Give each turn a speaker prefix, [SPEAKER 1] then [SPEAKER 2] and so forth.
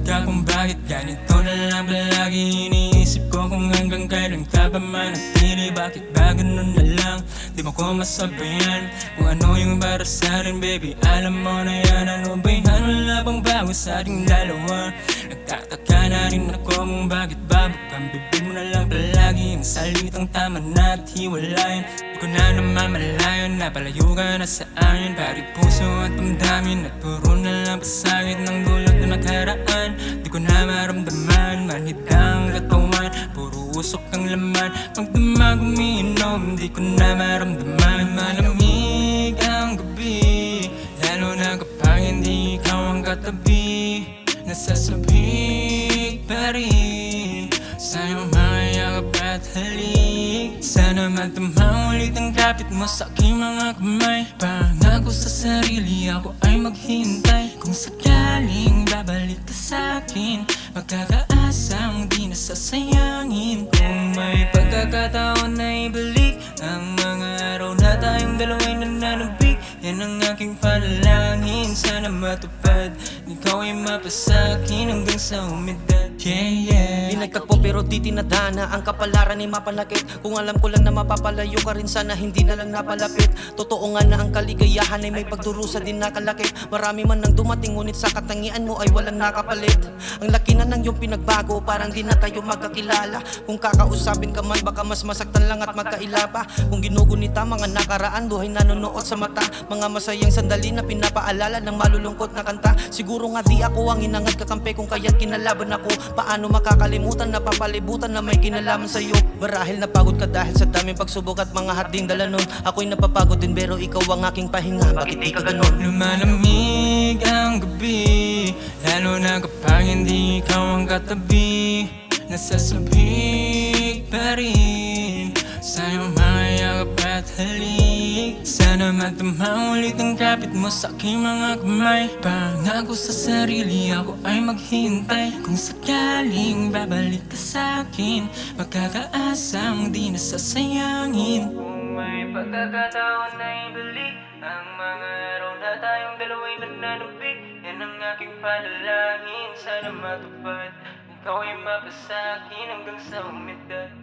[SPEAKER 1] ka kung bakit ganito na lang palagi. Iniisip ko kung hanggang kailan ka ba manatili. Bakit ba ganun na lang, di mo ko masabayan kung ano yung para sa'kin, baby. Alam mo na yan, ano ba'y wala bang bago sa ating dalawa? Nagtataka na rin ako kung bakit ba bukang bibig mo na lang palagi ang salitang tama na at hiwalayan. Di ko na namamalayan na palayo ka na sa akin. Pari puso at damdamin at puro na lang pasakit ng dulot na nakaraan. Di ko na maramdaman, manhid ang katawan, puro usok ang laman. Pag damag umiinom, di ko na maramdaman. Malamig ang gabi, lalo na kapag hindi ikaw ang katabi. Nasasabik pa rin sa iyong mga yakap at halik. Sana matamang ulit ang kapit mo sa aking mga kamay. Pangako sa sarili, ako ay maghintay. Kung sakaling babalik ka sa'kin, magkakaasang di nasasayangin. Kung may pagkakataon na ibalik ang mga araw na tayong dalawa'y nananabik, yan ang aking panalangin. Sana matupad, ikaw ay mapasakin hanggang sa umidad.
[SPEAKER 2] Di nagtagpo pero di tinadhana ang kapalaran ay mapanakit. Kung alam ko lang na mapapalayo ka rin, sana hindi na lang napalapit. Totoo nga na ang kaligayahan ay may pagdurusa din nakalakip. Marami man nang dumating ngunit sa katangian mo ay walang nakapalit. Ang laki na ng iyong pinagbago, parang di na tayo magkakilala. Kung kakausapin ka man baka mas masaktan lang at magkaila pa. Kung ginugunita mga nakaraan, buhay nanonood sa mata. Mga masayang sandali na pinapaalala ng malulungkot na kanta. Siguro nga di ako ang inangad kakampi kung kaya't kinalaban ako. Paano makakalimutan na papalibutan na may kinalaman sa'yo? Marahil napagod ka dahil sa daming pagsubok at mga harding dala nun. Ako'y napapagod din pero ikaw ang aking pahinga. Bakit di ka ganun?
[SPEAKER 1] Lumalamig ang gabi, lalo na kapag hindi ikaw ang katabi. Nasasabik pa rin sa iyong mga yakap at halik. Sana matamang ulit ang kapit mo sa aking mga kamay. Pangako sa sarili, ako ay maghintay. Kung sakaling babalik ka sa'kin, magkakaasang di nasasayangin. Kung may pagkakataon na ibalik ang mga araw na tayong dalawa'y nananabik, yan ang aking panalangin. Sana matupad, ikaw ay mapasakin hanggang sa umidad.